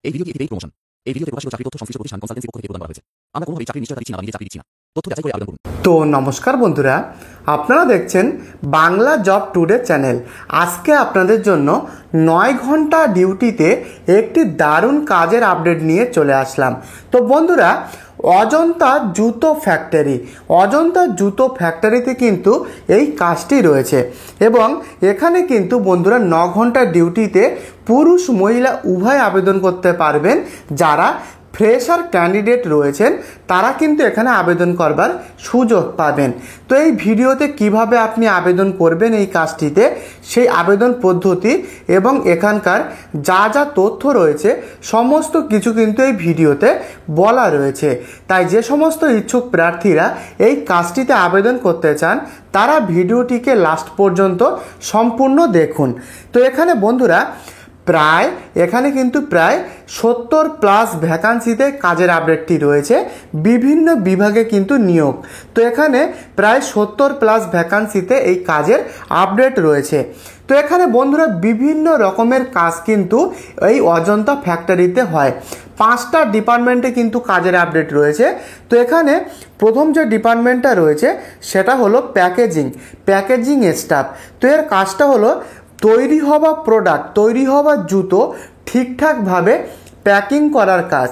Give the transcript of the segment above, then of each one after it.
এই ভিডিওটি একটি পেইড প্রমোশন। এই ভিডিওতে প্রকাশিত চাকরি তথ্য সংশ্লিষ্ট প্রতিষ্ঠান কনসালটেন্সি পক্ষ থেকে প্রদান করা হয়েছে। আমরা কোনোভাবেই চাকরির নিশ্চয়তা দিচ্ছি না বা নিজে চাকরি দিচ্ছি না। তথ্য যাচাই করে আবেদন করুন। তো নমস্কার বন্ধুরা, আপনারা দেখছেন বাংলা জব টুডে চ্যানেল। আজকে আপনাদের জন্য 9 ঘন্টা ডিউটিতে একটি দারুণ কাজের আপডেট নিয়ে চলে আসলাম। তো বন্ধুরা, অজন্তা জুতো ফ্যাক্টরিতে কিন্তু এই কাজটি রয়েছে এবং এখানে কিন্তু বন্ধুরা 9 ঘন্টা ডিউটিতে পুরুষ মহিলা উভয় আবেদন করতে পারবেন। যারা ফ্রেশার ক্যান্ডিডেট রয়েছেন তারা কিন্তু এখানে আবেদন করবার সুযোগ পাবেন। তো এই ভিডিওতে কিভাবে আপনি আবেদন করবেন এই কাজটিতে, সেই আবেদন পদ্ধতি এবং এখানকার যা যা তথ্য রয়েছে সমস্ত কিছু কিন্তু এই ভিডিওতে বলা রয়েছে। তাই যে সমস্ত ইচ্ছুক প্রার্থীরা এই কাজটিতে আবেদন করতে চান তারা ভিডিওটিকে লাস্ট পর্যন্ত সম্পূর্ণ দেখুন। তো এখানে বন্ধুরা এখানে কিন্তু প্রায় 70+ ভ্যাকান্সিতে কাজের আপডেটটি রয়েছে। বিভিন্ন বিভাগে কিন্তু নিয়োগ। তো এখানে প্রায় 70+ ভ্যাকান্সিতে এই কাজের আপডেট রয়েছে। তো এখানে বন্ধুরা বিভিন্ন রকমের কাজ কিন্তু এই অজন্তা ফ্যাক্টরিতে হয়। 5টা ডিপার্টমেন্টে কিন্তু কাজের আপডেট রয়েছে। তো এখানে প্রথম যে ডিপার্টমেন্টটা রয়েছে সেটা হলো প্যাকেজিং স্টাফ। তো এর কাজটা হলো তৈরি হওয়া জুতো ঠিকঠাকভাবে প্যাকিং করার কাজ।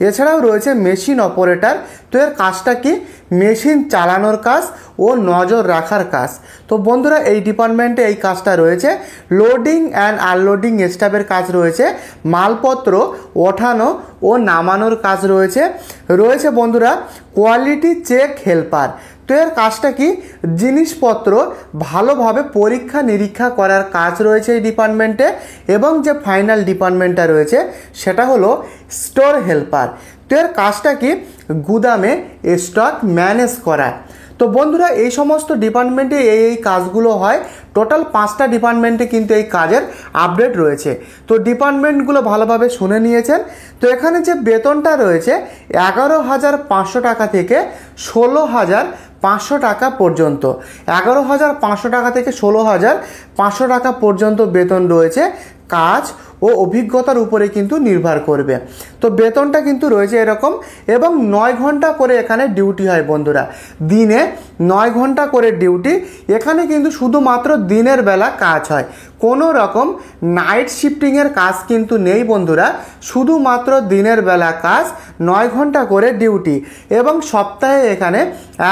এছাড়াও রয়েছে মেশিন অপারেটর। তো এর কাজটা কি? মেশিন চালানোর কাজ ও নজর রাখার কাজ। তো বন্ধুরা এই ডিপার্টমেন্টে এই কাজটা রয়েছে। লোডিং অ্যান্ড আনলোডিং স্টাফের কাজ রয়েছে। মালপত্র ওঠানো ও নামানোর কাজ রয়েছে বন্ধুরা কোয়ালিটি চেক হেল্পার। তো এর কাজটা কি? জিনিসপত্র ভালোভাবে পরীক্ষা নিরীক্ষা করার কাজ রয়েছে এই ডিপার্টমেন্টে। এবং যে ফাইনাল ডিপার্টমেন্টটা রয়েছে সেটা হলো স্টোর হেল্পার। তো এর কাজটা কি? গুদামে স্টক ম্যানেজ করা। তো বন্ধুরা এই সমস্ত ডিপার্টমেন্টে এই কাজগুলো হয়। টোটাল 5টা ডিপার্টমেন্টে কিন্তু এই কাজের আপডেট রয়েছে। তো ডিপার্টমেন্টগুলো ভালোভাবে শুনে নিয়েছেন। তো এখানে যে বেতনটা রয়েছে 11,500 টাকা থেকে 16,500 টাকা পর্যন্ত। 11,500 টাকা থেকে 16,500 টাকা পর্যন্ত বেতন রয়েছে। কাজ ও অভিজ্ঞতার উপরে কিন্তু নির্ভর করবে। তো বেতনটা কিন্তু রয়েছে এরকম এবং 9 ঘন্টা করে এখানে ডিউটি হয় বন্ধুরা। দিনে 9 ঘন্টা করে ডিউটি। এখানে কিন্তু শুধুমাত্র দিনের বেলা কাজ হয়, কোনো রকম নাইট শিফটিংয়ের কাজ কিন্তু নেই বন্ধুরা। শুধুমাত্র দিনের বেলা কাজ, 9 ঘন্টা করে ডিউটি এবং সপ্তাহে এখানে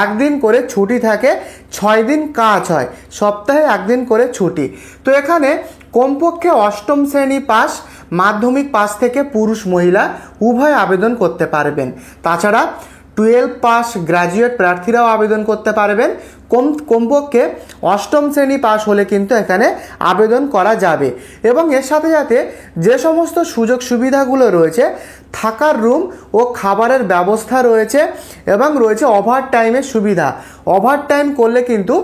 একদিন করে ছুটি থাকে। 6 দিন কাজ হয়, সপ্তাহে একদিন করে ছুটি। তো এখানে কমপক্ষে 8ম শ্রেণী পাস, মাধ্যমিক পাস থেকে পুরুষ মহিলা উভয় আবেদন করতে পারবেন। তাছাড়া 12 পাস গ্র্যাজুয়েট প্রার্থীরাও আবেদন করতে পারবেন। কমপক্ষে 8ম শ্রেণী পাস হলে কিন্তু এখানে আবেদন করা যাবে। এবং এর সাথে সাথে যে সমস্ত সুযোগ সুবিধাগুলো রয়েছে, থাকার রুম ও খাবারের ব্যবস্থা রয়েছে এবং রয়েছে ওভারটাইমের সুবিধা। ওভারটাইম করলে কিন্তু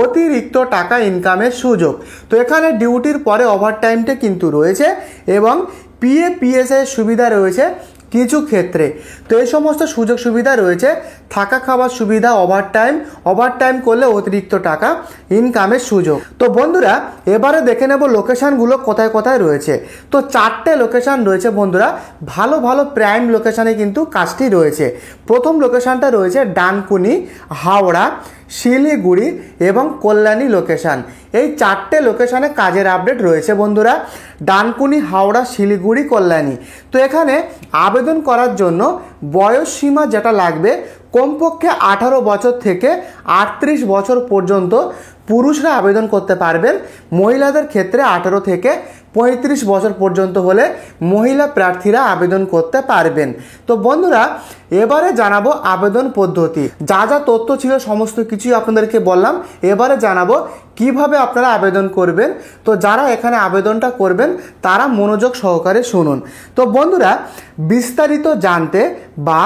অতিরিক্ত টাকা ইনকামের সুযোগ। তো এখানে ডিউটির পরে ওভারটাইমটা কিন্তু রয়েছে এবং PF-PSI সুবিধা রয়েছে কিছু ক্ষেত্রে। তো এই সমস্ত সুযোগ সুবিধা রয়েছে। থাকা খাবার সুবিধা, ওভারটাইম করলে অতিরিক্ত টাকা ইনকামের সুযোগ। তো বন্ধুরা এবারে দেখে নেব লোকেশানগুলো কোথায় কোথায় রয়েছে। তো 4টে লোকেশান রয়েছে বন্ধুরা। ভালো ভালো প্রাইম লোকেশানে কিন্তু কাজটি রয়েছে। প্রথম লোকেশানটা রয়েছে ডানকুনি, হাওড়া, শিলিগুড়ি এবং কল্যাণী লোকেশান। এই 4টে লোকেশানে কাজের আপডেট রয়েছে বন্ধুরা। ডানকুনি, হাওড়া, শিলিগুড়ি, কল্যাণী। তো এখানে আবেদন করার জন্য বয়স সীমা যেটা লাগবে, কমপক্ষে 18 বছর থেকে 38 বছর পর্যন্ত পুরুষরা আবেদন করতে পারবেন। মহিলাদের ক্ষেত্রে 18 থেকে 35 বছর পর্যন্ত হলে মহিলা প্রার্থীরা আবেদন করতে পারবেন। তো বন্ধুরা এবারে জানাবো আবেদন পদ্ধতি। যা যা তথ্য ছিল সমস্ত কিছুই আপনাদেরকে বললাম। এবারে জানাবো কিভাবে আপনারা আবেদন করবেন। তো যারা এখানে আবেদনটা করবেন তারা মনোযোগ সহকারে শুনুন। তো বন্ধুরা বিস্তারিত জানতে বা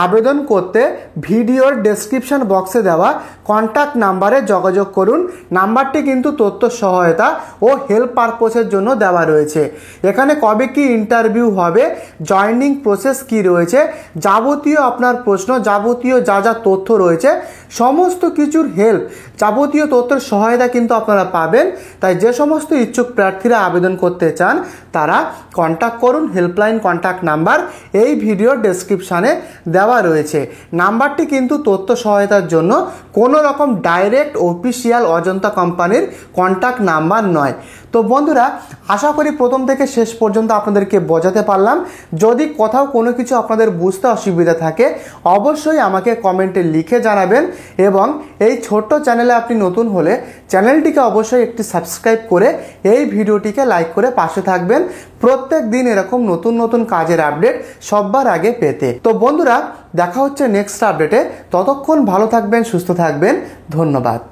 আবেদন করতে ভিডিওর ডেসক্রিপশন বক্সে দেওয়া কন্ট্যাক্ট নাম্বারে যোগাযোগ করুন। নাম্বারটি কিন্তু তথ্য সহায়তা ও হেল্প পারপোজের জন্য দেওয়া দেওয়া রয়েছে। এখানে কবে কি ইন্টারভিউ হবে, জয়েনিং প্রসেস কি রয়েছে, যাবতীয় আপনার প্রশ্ন, যাবতীয় যা যা তথ্য রয়েছে সমস্ত কিছুর হেল্প, যাবতীয় তথ্যের সহায়তা কিন্তু আপনারা পাবেন। তাই যে সমস্ত ইচ্ছুক প্রার্থীরা আবেদন করতে চান তারা কন্ট্যাক্ট করুন। হেল্পলাইন কন্ট্যাক্ট নাম্বার এই ভিডিওর ডেসক্রিপশানে দেওয়া রয়েছে। নাম্বারটি কিন্তু তথ্য সহায়তার জন্য কোনো রকম ডাইরেক্ট অফিসিয়াল অজন্তা কোম্পানির কন্ট্যাক্ট নাম্বার নয়। তো বন্ধুরা, আশা করি প্রথম থেকে শেষ পর্যন্ত আপনাদেরকে বোঝাতে পারলাম। যদি কোথাও কোনো কিছু আপনাদের বুঝতে অসুবিধা থাকে অবশ্যই আমাকে কমেন্টে লিখে জানাবেন, এবং এই ছোট্ট চ্যানেলে আপনি নতুন হলে চ্যানেলটিকে অবশ্যই একটি সাবস্ক্রাইব করে এই ভিডিওটিকে লাইক করে পাশে থাকবেন প্রত্যেক দিন এরকম নতুন নতুন কাজের আপডেট সবার আগে পেতে। তো বন্ধুরা, দেখা হচ্ছে নেক্সট আপডেটে। ততক্ষণ ভালো থাকবেন, সুস্থ থাকবেন। ধন্যবাদ।